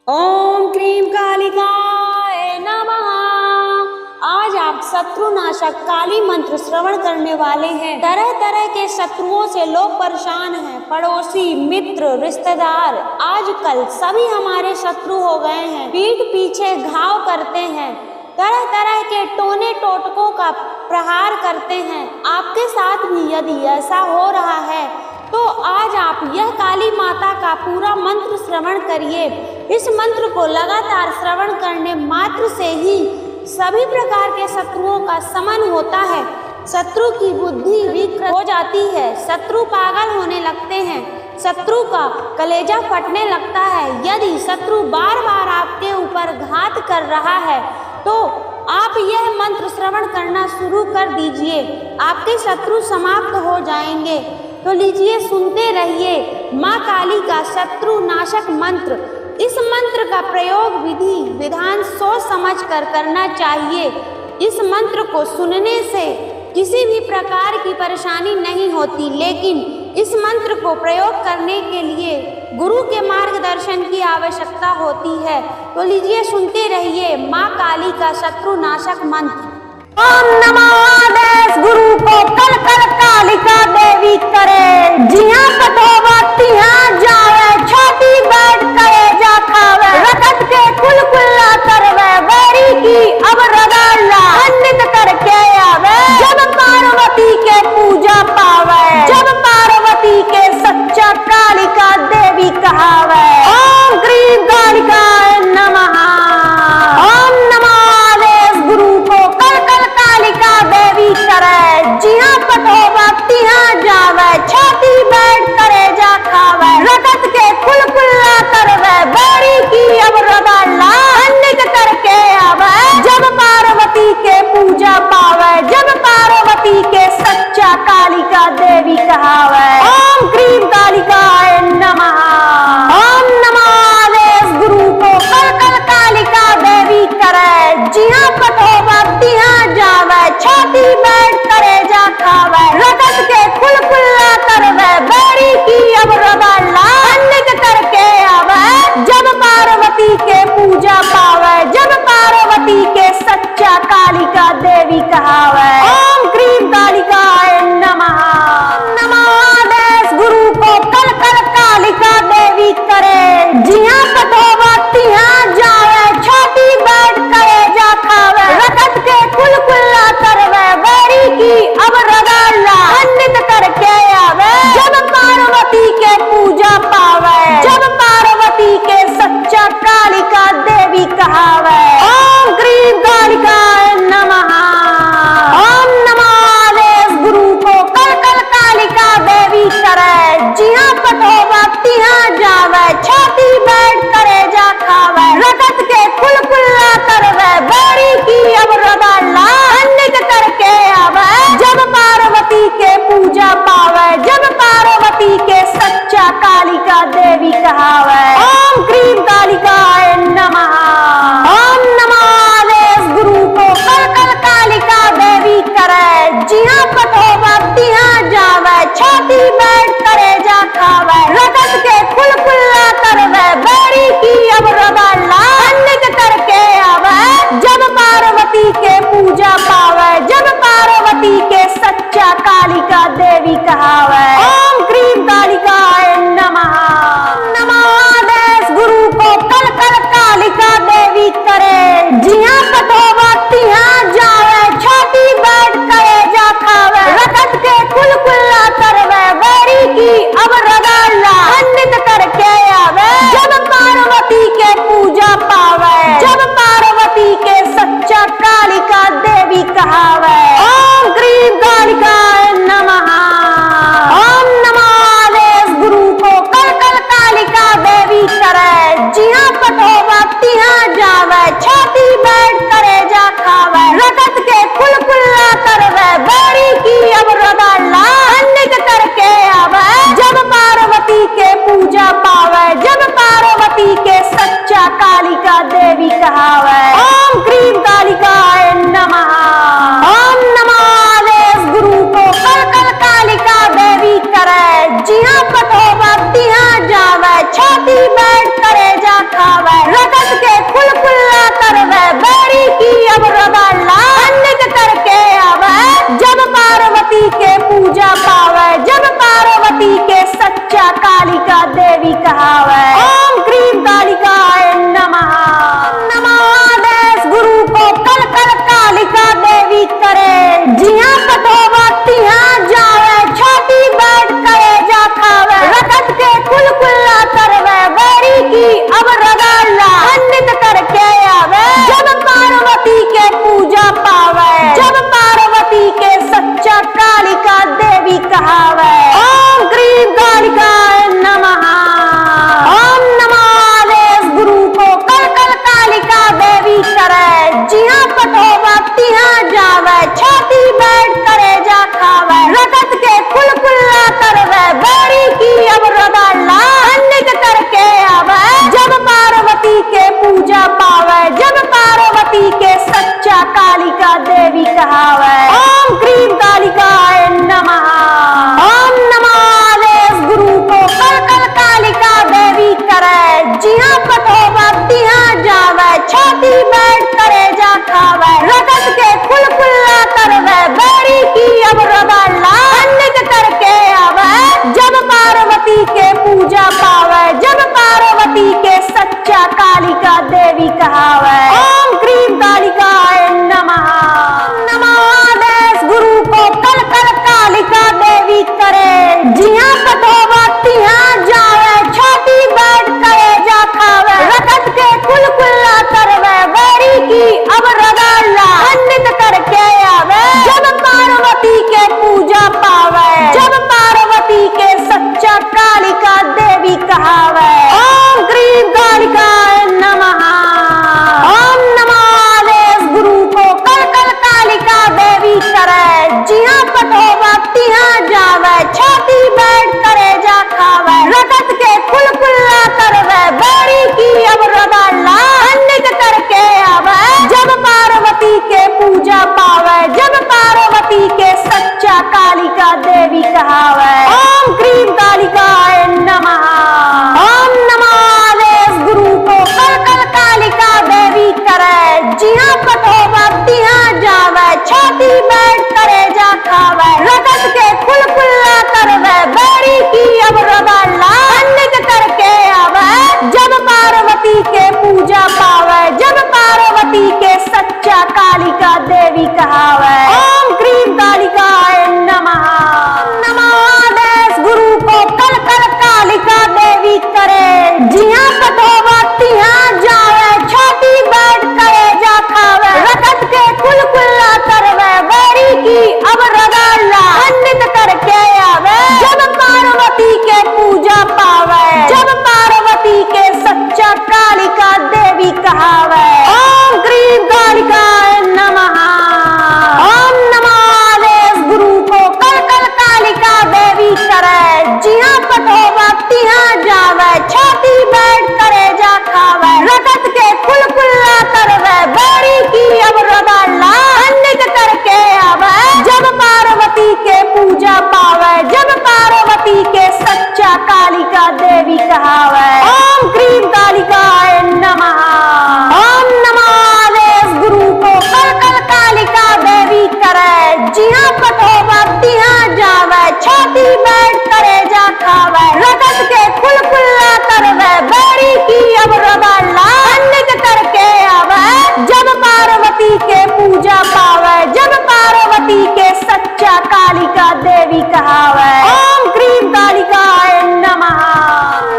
ओम cream कालिकाय नमः। आज आप शत्रुनाशक काली मंत्र श्रवण करने वाले हैं। तरह तरह के शत्रुओं से लोग परेशान हैं। पड़ोसी, मित्र, रिश्तेदार आजकल सभी हमारे शत्रु हो गए हैं। पीठ पीछे घाव करते हैं, तरह तरह के टोने टोटकों का प्रहार करते हैं। आपके साथ भी यदि ऐसा हो रहा है तो आज आप यह काली माता का पूरा मंत्र श्रवण करिए। इस मंत्र को लगातार श्रवण करने मात्र से ही सभी प्रकार के शत्रुओं का शमन होता है। शत्रु की बुद्धि विकृत हो जाती है, शत्रु पागल होने लगते हैं, शत्रु का कलेजा फटने लगता है। यदि शत्रु बार बार आपके ऊपर घात कर रहा है तो आप यह मंत्र श्रवण करना शुरू कर दीजिए, आपके शत्रु समाप्त हो जाएंगे। तो लीजिए, सुनते रहिए माँ काली का शत्रु नाशक मंत्र। इस मंत्र का प्रयोग विधि विधान सोच समझ कर करना चाहिए। इस मंत्र को सुनने से किसी भी प्रकार की परेशानी नहीं होती, लेकिन इस मंत्र को प्रयोग करने के लिए गुरु के मार्गदर्शन की आवश्यकता होती है। तो लीजिए, सुनते रहिए माँ काली का शत्रु नाशक मंत्र। ओम नमो आदेश गुरु को कल कल कालिका देवी करे, जिया पठोवा तिहा जावे, छाती बैठ करे जा खावे, रकत के कुल कुल्ला करवे, बैरी की अब रगड़ला खंडित करके आवे, जब पार्वती के पूजा पावे, जब पार्वती के सच्चा कालिका देवी कहावे। ओम क्रीम कालिकाय नमः। ओम नमो आदेश गुरु को कल कल कालिका देवी करे, जिहा पठोवा तिहा जावे, छाती बैठ करे जा खावे, रकत के कुल कुल्ला करवे, बैरी की अब रगड़ला खंडित करके आवे, जब पार्वती के पूजा पावे, जब पार्वती के सच्चा कालिका देवी कहावे। ओम क्रीम कालिकाय नमः। ओम नमो आदेश गुरु को कल कल कालिका देवी करे, जिहा पठोवा तिहा जावे, छाती बैठ करे जा खावे, रकत के कुल कुल्ला करवे, बैरी की अब रगड़ला खंडित करके आवे, जब पार्वती के पूजा पावे, जब पार्वती के सच्चा कालिका देवी कहावे। ओम क्रीम कालिकाय नमः। नमो आदेश गुरु को कल कल कालिका देवी करे, जिहा पठोवा तिहा जावे, छाती बैठ करे जा खावे, रकत के कुल कुल्ला करवे, बैरी की अब रगड़ला खंडित करके आवे, जब पार्वती के पूजा पावे, जब पार्वती के सच्चा कालिका देवी कहावे। ओम क्रीम कालिकाय नमः। ओम नमो आदेश गुरु को कल कल कालिका देवी करे, जिहा पठोवा तिहा जावे, छाती बैठ करे जा खावे, रकत के कुल कुल्ला करवे, बैरी की अब रगड़ला खंडित करके आवे, जब पार्वती के पूजा पावे, जब पार्वती के सच्चा कालिका देवी कहावे। ओम क्रीम कालिकाय नमः। ओम नमो आदेश गुरु को कल कल कालिका देवी करे, जिहा पठोवा तिहा जावे, छाती बैठ करे जा खावे, रकत के कुल कुल्ला करवे, बैरी की अब रगड़ला खंडित करके आवे, जब पार्वती के पूजा पावे, जब पार्वती के सच्चा कालिका देवी कहावे। ओम क्रीम कालिकाय नमः। नमो आदेश गुरु को कल कल कालिका देवी करे, जिहा पठोवा तिहा जावे, छाती बैठ करे जा खावे, रकत के कुल कुल्ला करवे, बैरी की अब रगड़ला खंडित करके आवे, जब पार्वती के पूजा पावे, जब पार्वती के सच्चा कालिका देवी कहावे। ओम क्रीम कालिकाय नमः। ओम नमो आदेश गुरु को कल कल कालिका देवी करे, जिहा पठोवा तिहा जावे, छाती बैठ करे जा खावे, रकत के कुल कुल्ला करवे, बैरी की अब रगड़ला खंडित करके आवे, जब पार्वती के पूजा पावे, जब पार्वती के सच्चा कालिका देवी कहावे। ओम क्रीम कालिकाय नमः। ओम नमो आदेश गुरु को कल कल कालिका देवी करे, जिहा पठोवा तिहा जावे, छाती बैठ करे जा खावे, पार्वती के पूजा पावे, जब पार्वती के सच्चा कालिका देवी कहावे। ओम क्रीम कालिकाय नमः। नमो आदेश गुरु को कल कल कालिका देवी करे, जिया पठोवा तिहा जावे, छाती बैठ करे जा खावे, रकत के कुल कुल्ला करवे, बैरी की अब रगाला खंडित करके आवे, जब पार्वती के पूजा पावे, जब पार्वती के सच्चा कालिका देवी कहावे। ओम क्रीम कालिकाय नमः। ओम नमो आदेश गुरु को कल कल कालिका देवी करे, जिया पठोवा तिहा जावे, छाती बैठ करे जा खावे, रकत के कुल कुल्ला करवे, बैरी की अब रगाला खंडित करके आवे, जब पार्वती के पूजा पावे, जब पार्वती के सच्चा कालिका देवी कहावे। ओम क्रीम कालिकाय नमः। ओम नमो आदेश गुरु को कल कल कालिका देवी करे, जिया पठोवा तिहा जावे, छाती बैठ करे जा खावे, रकत के कुल कुल्ला करवे, बैरी की अब रगाला खंडित करके आवे, जब पार्वती के पूजा पावे, जब पार्वती के सच्चा कालिका देवी कहावे। ओम क्रीम कालिकाय नमः। नमो आदेश गुरु को कल कल कालिका देवी करे, जिया पठोवा तिहा जावे, छाती बैठ करे जा खावे, रकत के कुल कुल्ला करवे, बैरी की अब रगाला खंडित करके आवे, जब पार्वती के पूजा पावे, जब पार्वती के सच्चा कालिका देवी कहावे। ओम क्रीम कालिकाय नमः। ओम नमो आदेश गुरु को कल कल कालिका देवी करे, जिया पठोवा तिहा जावे, छाती बैठ करे जा खावे, रकत के कुल कुल्ला करवे, बैरी की अब रगाला खंडित करके आवे, जब पार्वती के पूजा पावे, जब पार्वती के सच्चा कालिका देवी कहावे। ओम क्रीम कालिकाय नमः। ओम नमो आदेश गुरु को कल कल कालिका देवी करे, जिया पठोवा तिहा जावे, छाती बैठ करे जा खावे, रकत के कुल कुल्ला करवे, बैरी की अब रगाला खंडित करके आवे, जब पार्वती के पूजा पावे, जब पार्वती के सच्चा कालिका देवी कहावे। ओम क्रीम कालिकाय नमः।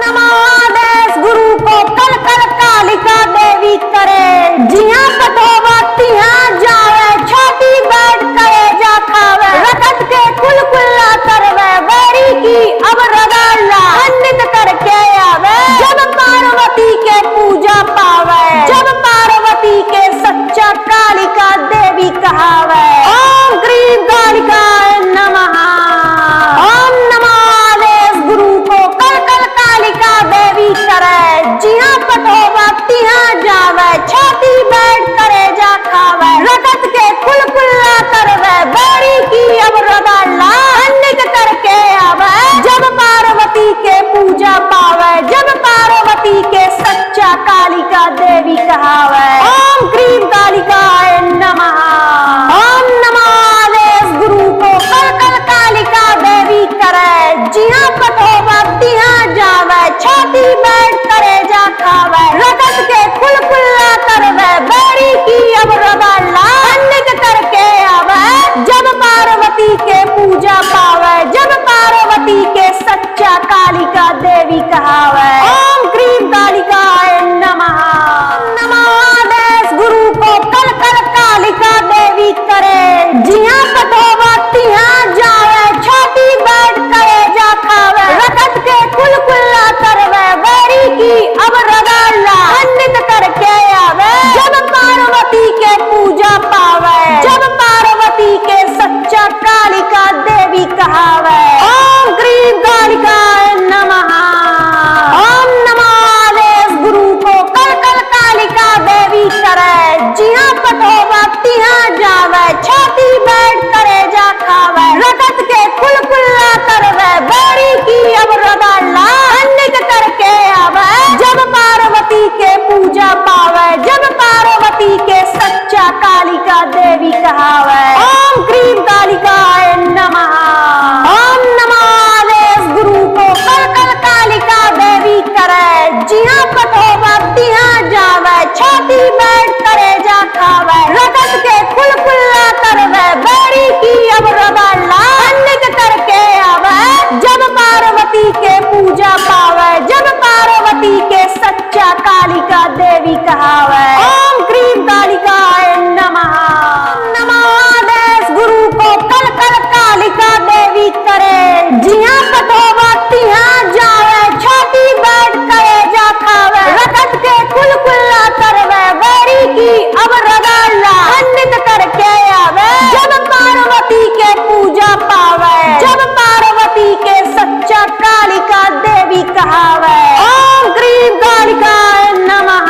नमो आदेश गुरु को कल कल कालिका देवी करे, जिया पठोवा तिहा जावे, छाती बैठ करे जा खावे, रकत के कुल कुल्ला करवे, बैरी की अब रगाला खंडित करके आवे, जब पार्वती के पूजा पावे, जब पार्वती के सच्चा कालिका देवी कहावे। ओम क्रीम कालिकाय नमः। ओम नमो आदेश गुरु को कल कल कालिका देवी करे, जिया पठोवा तिहा जावे, छाती बैठ करे जा खावे, रकत के कुल कुल्ला करवे, बैरी की अब रगाला खंडित करके आवे, जब पार्वती के पूजा पावे, जब पार्वती के सच्चा कालिका देवी कहावे। ओम क्रीम कालिकाय नमः। ओम नमो आदेश गुरु को कल कल कालिका देवी करे, जिया पठोवा तिहा जावे, छाती बैठ करे जा खावे, रकत के कुल कुल्ला करवे, बैरी की अब रगाला खंडित करके आवे, जब पार्वती के पूजा पावे, जब पार्वती के सच्चा कालिका देवी कहावे। ओम क्रीम कालिकाय नमः। नमो आदेश गुरु को कल कल कालिका देवी करे, जिया पठोवा तिहा जावे, छाती बैठ करे जा खावे, रकत के कुल कुल्ला करवे, बैरी की अब रगाला खंडित करके आवे, जब पार्वती के पूजा पावे, जब पार्वती के सच्चा कालिका देवी कहावे। ओम क्रीम कालिकाय नमः। ओम नमो आदेश गुरु को कल कल कालिका देवी करे, जिया पठोवा तिहा जावे, छाती बैठ करे जा खावे, रकत के कुल कुल्ला करवे, बैरी की अब रगाला खंडित करके आवे, जब पार्वती के पूजा पावे, जब पार्वती के सच्चा कालिका देवी कहावे। ओम क्रीम कालिकाय नमः। ओम नमो आदेश गुरु को कल कल छाती बैठ करे जा खावे, रगत के खुलखुल्ला करवे, बैरी की अब रबाला खंडित करके आवे, जब पार्वती के पूजा पावे, जब पार्वती के सच्चा कालिका देवी कहावे। ओम क्रीम कालिकाय नमः। नमः आदेश गुरु को कल कल कालिका देवी करे, जिया पठोवा तिहा जावे, छाती बैठ करे जा खावे, रगत के खुलखुल्ला करवे, बैरी की अब रगाला खंडित करके आवे, जब पार्वती के पूजा पावे, जब पार्वती के सच्चा कालिका देवी कहावे। ओम क्रीम कालिकाय नमः।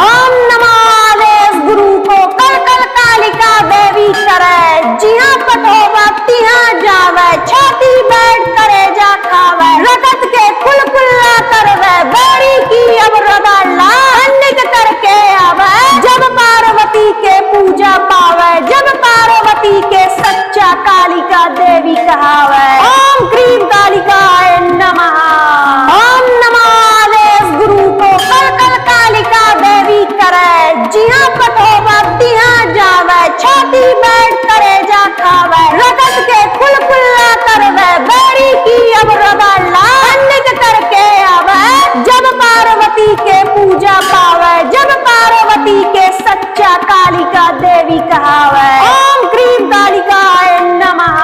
ओम नमः आदेश गुरु को कल कल कालिका देवी करे, जिहा पठोवा तिहा जावे, छाती बैठ करे जा खावे, रगत के खुलखुल्ला करवे, बैरी की अब रबाला खंडित करके आवे, जब पार्वती के पूजा पावे, जब पार्वती के सच्चा कालिका देवी कहावे। ओम क्रीम कालिकाय नमः। ओम नमः आदेश गुरु को कल कल कालिका देवी करे, जिहा पठोवा तिहा जावे, छाती बैठ करे जा खावे, रगत के खुलखुल्ला करवे, बैरी की अब रबाला खंडित करके आवे, जब पार्वती के पूजा पावे, जब पार्वती के सच्चा कालिका देवी कहावे। ओम क्रीम कालिकाय नमः।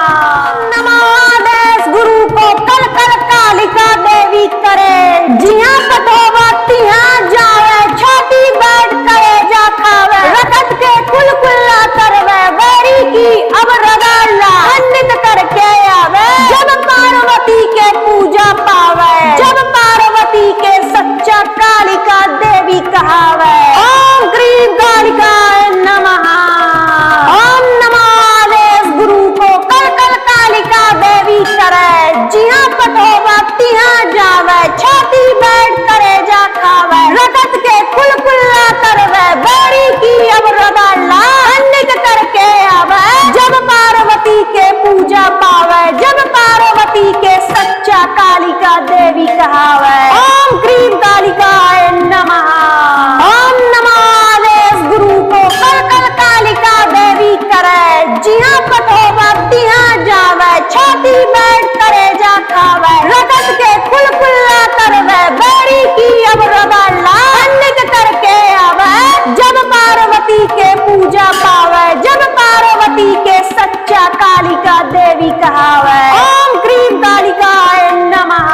नमः आदेश गुरु को कल कल कालिका देवी करे, जिहा पठोवा तिहा जावे, छाती बैठ करे जा खावे, रगत के खुलखुल्ला करवे, बैरी की अब रगाला खंडित करके आवे, जब पार्वती के पूजा पावे, जब पार्वती के सच्चा कालिका देवी कहावे। ओम क्रीम कालिकाय नमः। ओम नमः आदेश गुरु को कल कल कालिका देवी करे, जिहा पठोवा तिहा जावे, छाती बैठ करे जा खावे, रगत के खुलखुल्ला करवे, बैरी की अब रबाला खंडित करके आवे, जब पार्वती के पूजा पावे, जब पार्वती के सच्चा कालिका देवी कहावे। ओम क्रीम कालिकाय नमः। ओम नमः आदेश गुरु को कल कल कालिका देवी करे, जिहा पठोवा तिहा जावे, छाती बैठ करे जा खावे, रगत के खुलखुल्ला करवे, बैरी की अब रबाला खंडित करके आवे, जब पार्वती के पूजा पावे, जब पार्वती के सच्चा कालिका देवी कहावे। ओम क्रीम कालिकाय नमः।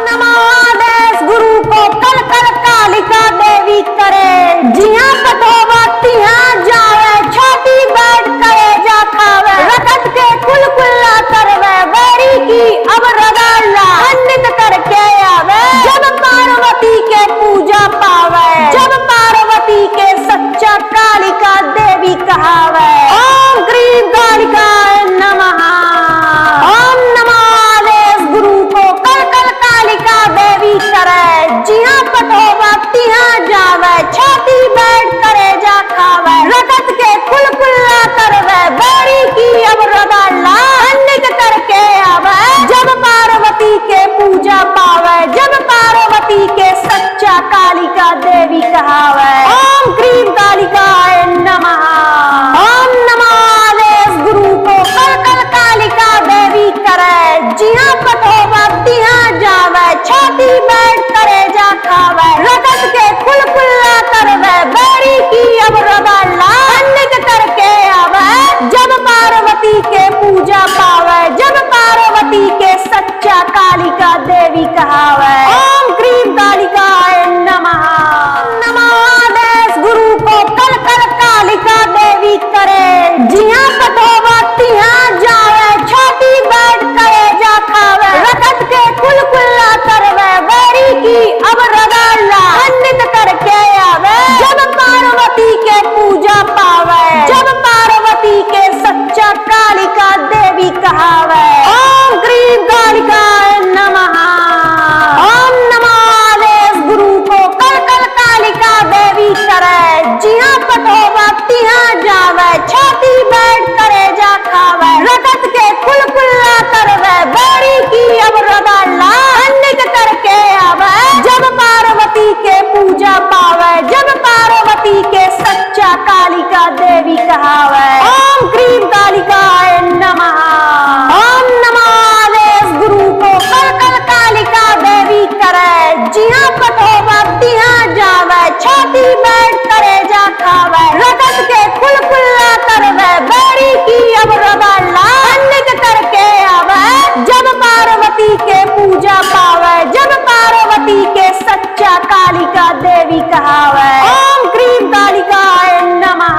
नमः आदेश गुरु को कल कल कालिका देवी करे, जिहा पठोवा तिहा जावे, छाती बैठ करे जा खावे, रगत के खुलखुल्ला करवे, बैरी की अब रगाला खंडित करके आवे, जब पार्वती के पूजा पावे, जब पार्वती के सच्चा कालिका देवी कहावे। ओम क्रीम कालिकाय नमः। ओम नमः आदेश गुरु को कल कल कालिका देवी करे, जिहा पठोवा तिहा जावे, छाती बैठ करे जा खावे, रगत के खुलखुल्ला करवे, बैरी की अब रबाला खंडित करके आवे, जब पार्वती के पूजा पावे, जब पार्वती के सच्चा कालिका देवी कहावे। ओम क्रीम कालिकाय नमः। ओम नमः आदेश गुरु को कल कल कालिका देवी करे, जिहा पठोवा तिहा जावे, छाती बैठ करे जा खावे, रगत के खुलखुल्ला करवे, बैरी की अब रबाला खंडित करके आवे, जब पार्वती के पूजा पावे, जब पार्वती के सच्चा कालिका देवी कहावे। ओम क्रीम कालिकाय नमः। नमः आदेश गुरु को कल कल कालिका देवी करे, जिहा पठोवा तिहा जावे, छाती बैठ करे जा खावे, रगत के खुलखुल्ला करवे, कालिका देवी कहावे। ओम क्रीम कालिकाय नमः। ओम नमः आदेश गुरु को कल कल कालिका देवी करे। जिहाँ पठोवा तिहाँ जावे, छाती बैठ करे जा खावे। रगत के खुलखुल्ला करवे, बैरी की अब रवाला अन्नित करके आवे। जब पार्वती के पूजा पावे, जब पार्वती के सच्चा कालिका देवी कहावे। ओम क्रीम कालिकाय नमः।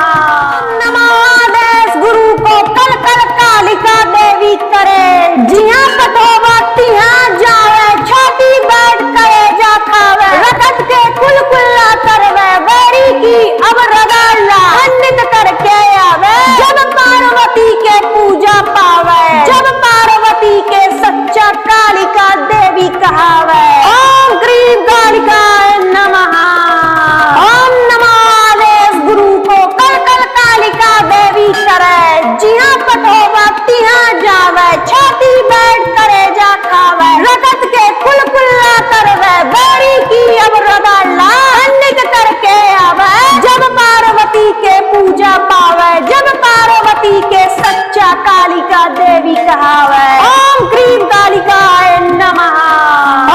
नमः आदेश गुरु को कल कल कालिका देवी करे। जिहाँ पठोवा तिहाँ जावे, छाती बैठ करे जा खावे। रगत के खुलखुल्ला करवे, बैरी की अब रवाला अन्नित करके आवे। जब पार्वती के पूजा पावे, जब पार्वती के सच्चा कालिका देवी कहावे। ओम क्रीम कालिकाय नमः। ओम नमः आदेश गुरु को कल कल कालिका देवी करे। जिहाँ पठोवा तिहाँ जावे, छाती बैठ करे जा खावे। रगत के खुलखुल्ला करवे, बैरी की अब रवाला अन्नित करके आवे। जब पार्वती के पूजा पावे, जब पार्वती के सच्चा कालिका देवी कहावे। ओम क्रीम कालिकाय नमः।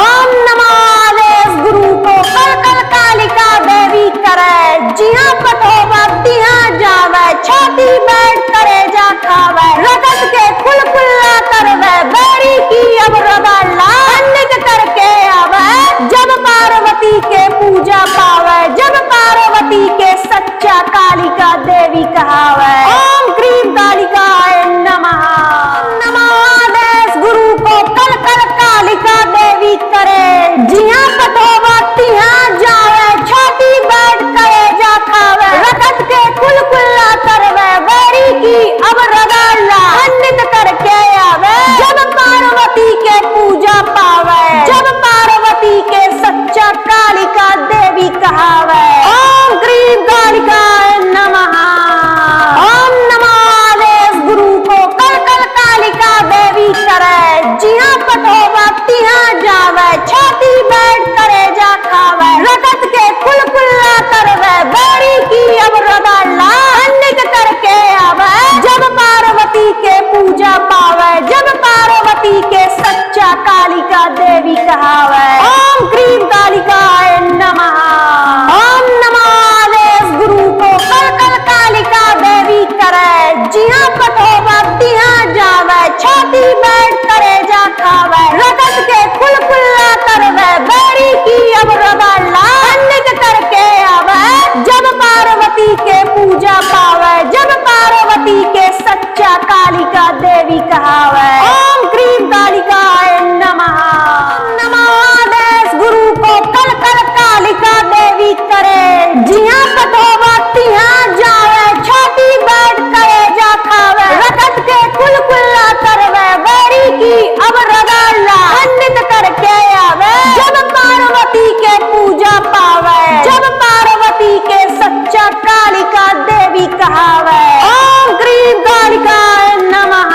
ओम नमः आदेश गुरु को कल कल कालिका देवी करे। जिहाँ पठोवा तिहाँ जावे, छाती बैठ करे जा खावे। रगत के खुलखुल्ला करवे, बैरी की अब रवाला अन्नित करके आवे। जब पार्वती के पूजा पावे, जब पार्वती के सच्चा कालिका देवी कहावे। ओम क्रीम कालिकाय नमः। नमः आदेश गुरु को कल कल कालिका देवी करे। जिहाँ पठोवा तिहाँ जावे, छाती बैठ करे जा खावे। रगत के खुलखुल्ला करवे, बैरी की अब रवाला अन्नित करके आवे। जब पार्वती के पूजा पावे, जब पार्वती के सच्चा कालिका देवी कहावे। ओम क्रीम कालिकाय नमः। ओम नमः आदेश गुरु को कल कल कालिका देवी करे। जिहाँ पठोवा तिहाँ जावे, छाती बैठ करे जा खावे। रगत के खुलखुल्ला करवे, बैरी की अब रवाला अन्नित करके आवे। जब पार्वती के पूजा पावे, जब पार्वती के सच्चा कालिका देवी कहावे। ओम क्रीम कालिकाय नमः। ओम नमः आदेश गुरु को कल कल कालिका देवी करे। जिहाँ पठोवा तिहाँ जावे, छाती बैठ करे जा खावे। रगत के खुलखुल्ला करवे, बैरी की अब रवाला अन्नित करके आवे। जब पार्वती के पूजा पावे, जब पार्वती के सच्चा कालिका देवी कहावे। ओम क्रीम कालिकाय नमः। नमः आदेश गुरु को कल कल कालिका देवी करे। जिहाँ पठोवा तिहाँ जावे, छाती बैठ करे जा खावे। रगत के खुलखुल्ला करवे, बैरी की अब रवाला अन्नित करके आवे। जब पार्वती के पूजा पावे, जब पार्वती के सच्चा कालिका देवी कहावे। ओम क्रीम कालिकाय नमः।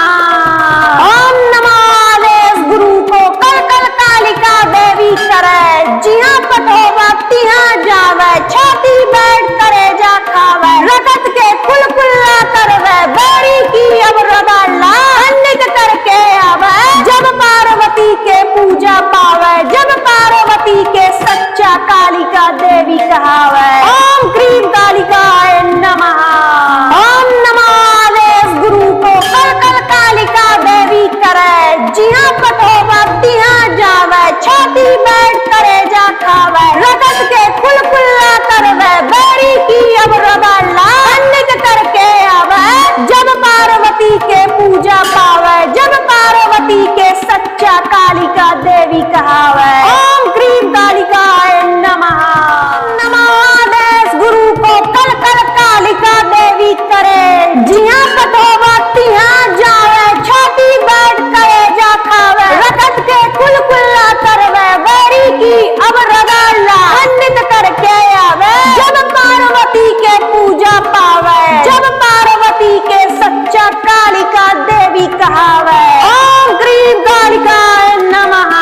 ओम नमः आदेश गुरु को कल कल कालिका देवी करे। जिहाँ पठोवा तिहाँ जावे, छाती बैठ करे जा खावे। रगत के खुलखुल्ला करवे, बैरी की अब रवाला अन्नित करके आवे। जब पार्वती के पूजा पावे, जब पार्वती के सच्चा कालिका देवी कहावे। ओम क्रीम कालिकाय नमः। ओम नमः आदेश गुरु को कल कल कालिका देवी करे। जिहाँ पठोवा तिहाँ जावे, छाती बैठ करे जा खावे। रगत के खुलखुल्ला करवे, बैरी की अब रवाला अन्नित करके आवे। जब पार्वती के पूजा पावे, जब पार्वती के सच्चा कालिका देवी कहावे। ओम क्रीम कालिकाय नमः। नमः आदेश गुरु को कल कल कालिका देवी करे। जिहाँ पठोवा तिहाँ जावे, छाती बैठ करे जा खावे। रगत के खुलखुल्ला करवे, बैरी की अब रवाला अन्नित करके आवे। जब पार्वती के पूजा पावे, जब पार्वती के सच्चा कालिका देवी कहावे। ओम क्रीम कालिकाय नमः।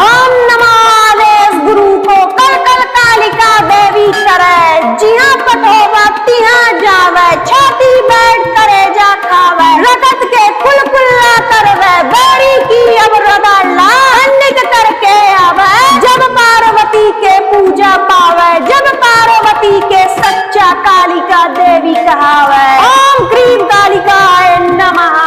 ओम नमः आदेश गुरु को कल कल कालिका देवी करे। जिहाँ पठोवा तिहाँ जावे, छाती बैठ करे जा खावे, रगत के कुलकुल्ला करवे, बेड़ी की अब रदाला निक करके आवे, जब पार्वती के पूजा पावे, जब पार्वती के सच्चा कालिका देवी कहावे। ओम क्रीम कालिकाय नमः।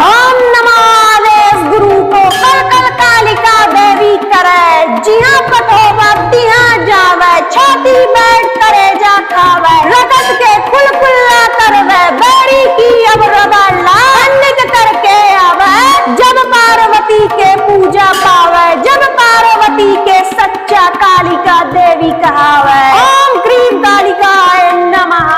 ओम नमः आदेश गुरु को कल कल कालिका देवी करे, जिया पठोवा तिहा जावे, छाती बैठ करे जा खावे, रगत के कुलकुल्ला करवे, बेड़ी की अब रदाला निक करके आवे, जब पार्वती के पूजा पावे, जब पार्वती के सच्चा कालिका देवी कहावे। ओम क्रीम कालिकाय नमः।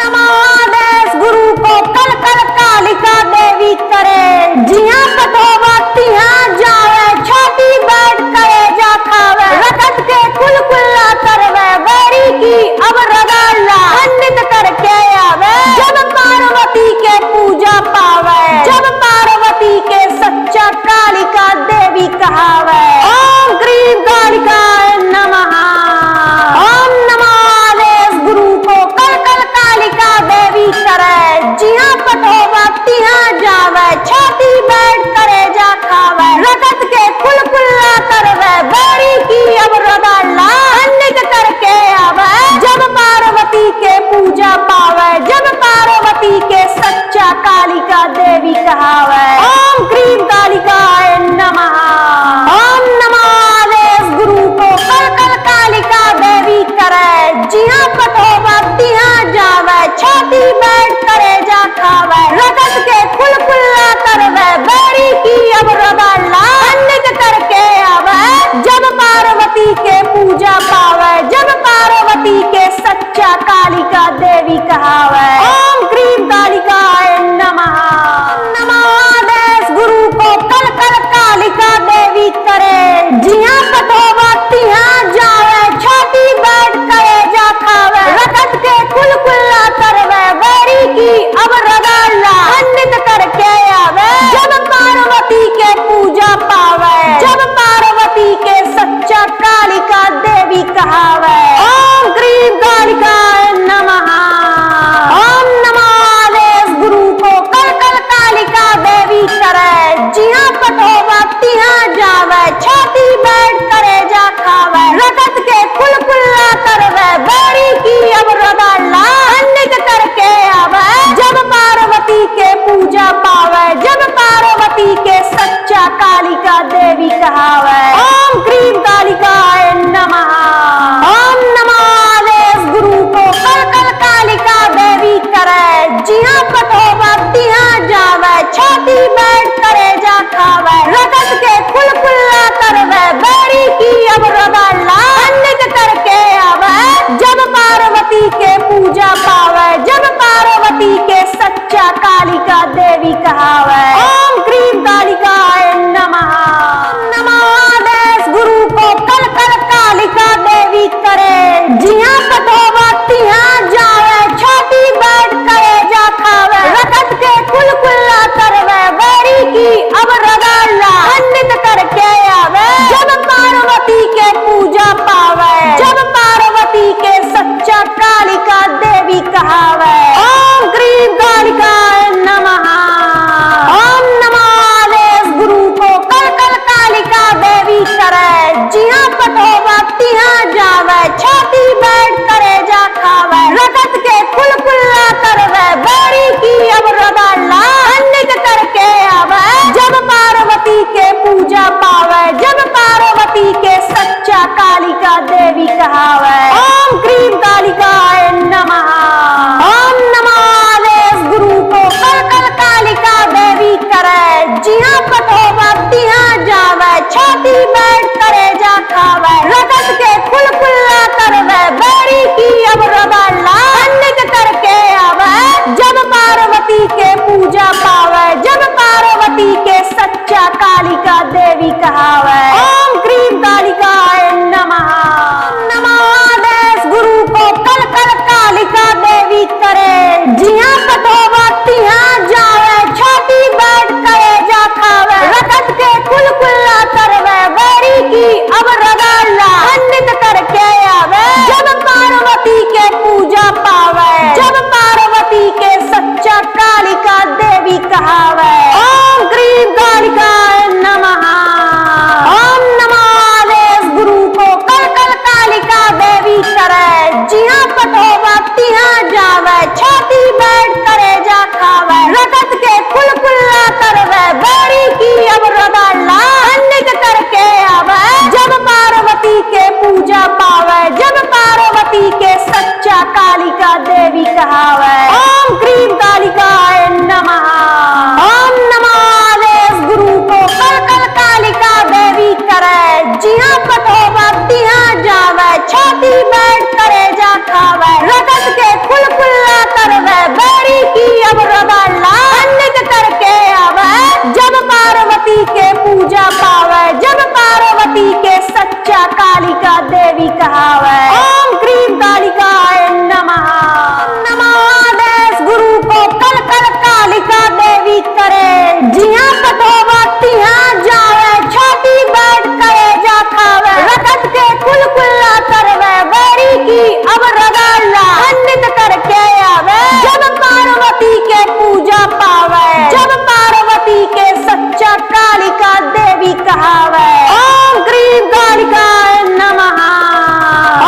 नमः आदेश गुरु को कल कल कालिका देवी करे, जिया पठोवा तिहा जावे, छाती बैठ करे जा खावे, रगत के कुलकुल्ला करवे, बेड़ी की अब रदाला खंडित करके आवे, जब पार्वती के पूजा पावे, जब पार्वती के सच्चा कालिका देवी कहावे। ओम क्रीम कालिकाय नमः। ओम नमः आदेश गुरु को कल कल कालिका देवी करे, जिहा पठोवा तिहा जावे, छाती बैठ करे जा खावे, रगत के कुलकुल्ला करवे, बेड़ी की अब रदाला खंडित करके आवे, जब पार्वती के पूजा पावे, जब पार्वती के सच्चा कालिका देवी कहावे। ओम क्रीम कालिकाय नमः। ओम नमः आदेश गुरु को कल कल कालिका देवी करे, जिहा पठोवा तिहा जावे, छाती बैठ करे जा खावे, रगत के कुलकुल्ला करवे, बेड़ी की अब रदाला खंडित करके आवे, जब पार्वती के पूजा पावे, जब पार्वती के सच्चा कालिका देवी कहावे। ओम क्रीम कालिकाय नमः। नमः आदेश गुरु को कल कल कालिका देवी करे, जिया पठोवा तिहा जावे, छाती बैठ करे जा खावे, रगत के कुलकुल्ला करवे, बेड़ी की अब रदाला खंडित करके आवे, जब पार्वती के पूजा पावे, जब पार्वती के सच्चा कालिका देवी कहावे। ओम क्रीम कालिकाय नमः। ओम नमः आदेश गुरु को कल कल कालिका देवी करे, जिया पठोवा तिहा जावे, छाती बैठ करे जा खावे, रगत के कुलकुल्ला करवे, बेड़ी की अब रदाला खंडित करके आवे, जब पार्वती के पूजा पावे, जब पार्वती के सच्चा कालिका देवी कहावे। ओम क्रीम कालिकाय नमः। ओम नमः आदेश गुरु को कल कल कालिका देवी करे, जिहा पठोवा तिहा जावे, छाती बैठ करे जा खावे, रगत के कुलकुल्ला करवे, बेड़ी की अब रदाला खंडित करके आवे, जब पार्वती के पूजा पावे, जब पार्वती के सच्चा कालिका देवी कहावे। ओम क्रीम कालिकाय नमः। नमः कालिका देवी कहावे। ओम क्रीम कालिकाय नमः। ओम नमः आदेश गुरु को कल कल कालिका देवी करे। जिहाँ पठोवा तिहाँ जावे, छाती बैठ करे जा खावे। रगत के कुल कुल्ला करवे, बैरी की अब रबाला खंडित करके आवे। जब पार्वती के पूजा पावे, जब पार्वती के सच्चा कालिका देवी कहावे। ओम क्रीम कालिकाय नमः। नमः आदेश गुरु को कल कल कालिका देवी करे। जिहाँ पठोवा तिहाँ जावे, छाती बैठ करे जा खावे। रगत के कुल कुल्ला करवे, बैरी की अब रगाला खंडित करके आवे। जब पार्वती के पूजा पावे, जब पार्वती के सच्चा कालिका देवी कहावे। ओम क्रीम कालिकाय नमः।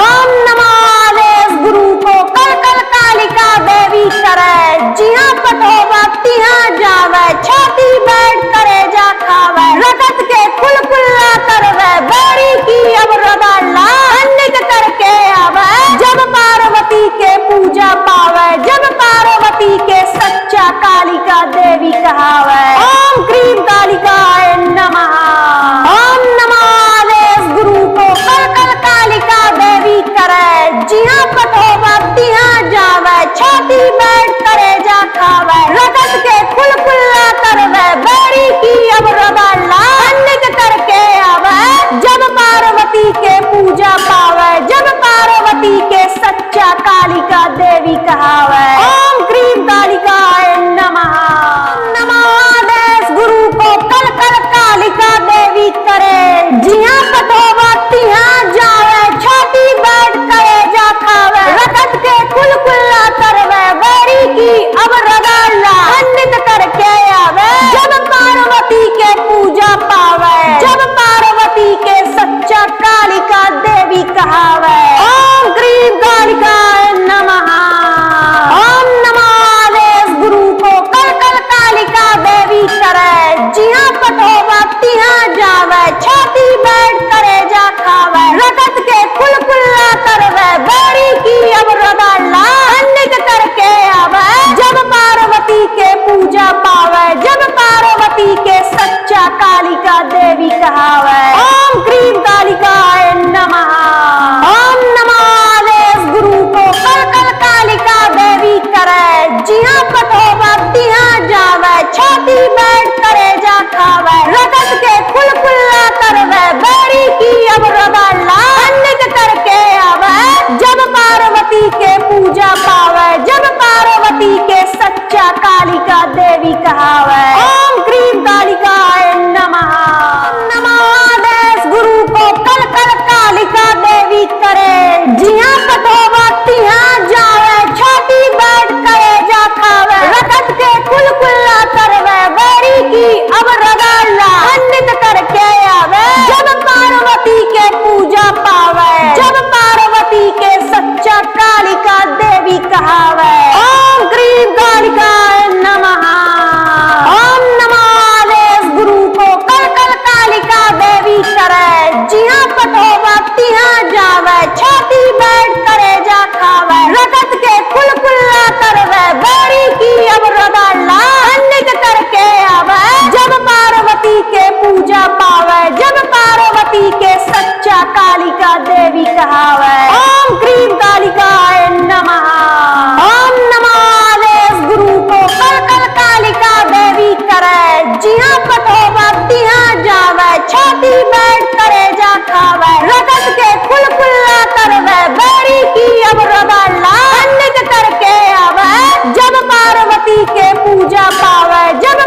ओम नमः आदेश गुरु को कल कल कालिका देवी करे। जिहाँ पठोवा तिहाँ जावे, छाती बैठ करे जा खावे। रगत के कुल कुल्ला करवे, बैरी की अब रबाला खंडित करके आवे। जब पार्वती के पूजा पावे, जब पार्वती के सच्चा कालिका देवी कहावे। ओम क्रीम कालिकाय नमः। ओम नमः आदेश गुरु को कल कल कालिका देवी करे। जिहाँ पठोवा तिहाँ जावे, छाती बैठ करे जा खावे। रगत के कुल कुल्ला करवे, बैरी की अब रबाला खंडित करके आवे। जब पार्वती के पूजा पावे, जब पार्वती के सच्चा कालिका देवी कहावे। ओम क्रीम कालिकाय नमः। नमः आदेश गुरु को कल कल कालिका देवी करे। जिहाँ पठोवा तिहाँ जावे, छाती बैठ करे जा खावे। रगत के कुल कुल्ला करवे, बैरी की अब रगाला खंडित करके आवे। जब पार्वती के पूजा पावे, जब पार्वती के सच्चा कालिका देवी कहावे। ओम क्रीम कालिकाय नमः। ओम नमः आदेश गुरु को कल कल कालिका देवी करे। जिहाँ पठोवा तिहाँ जावे, छाती बैठ करे जा खावे। रगत के कुल कुल्ला करवे, बैरी की अब रबाला खंडित करके आवे। जब पार्वती के पूजा पावे, जब पार्वती के सच्चा कालिका देवी कहावे। ओम क्रीम कालिकाय नमः। ओम नमः आदेश गुरु को कल कल कालिका देवी करे। जिहाँ पठोवा तिहाँ जावे, छाती बैठ करे जा खावे। रगत के कुल कुल्ला करवे, बैरी की अब रबाला खंडित करके आवे। जब पार्वती के पूजा पावे, जब पार्वती के सच्चा कालिका देवी कहावे। ओम क्रीम कालिकाय नमः। नमः आदेश गुरु को कल कल कालिका देवी करे। जिहाँ पठोवा तिहाँ जावे, छाती बैठ करे जा खावे। रगत के कुल कुल्ला करवे, बैरी की अब रगाला खंडित करके आवे। जब पार्वती के पूजा पावे, जब पार्वती के सच्चा कालिका देवी कहावे। ओम क्रीम कालिकाय नमः। ओम नमः आदेश गुरु को कल कल कालिका देवी करे। जिहाँ पठोवा तिहाँ जावे, छाती बैठ करे जा खावे। रगत के कुल कुल्ला करवे, बैरी की अब रबाला खंडित करके आवे। जब पार्वती के पूजा पावे, जब पार्वती के सच्चा कालिका देवी कहावे। ओम क्रीम कालिकाय नमः। ओम नमः आदेश गुरु को कल कल कालिका देवी करे। जिहाँ पठोवा तिहाँ जावे, छाती बैठ करे जा खावे। रगत के कुल कुल्ला करवे, बैरी की अब रबाला खंडित करके आवे। जब पार्वती के पूजा पावे, जब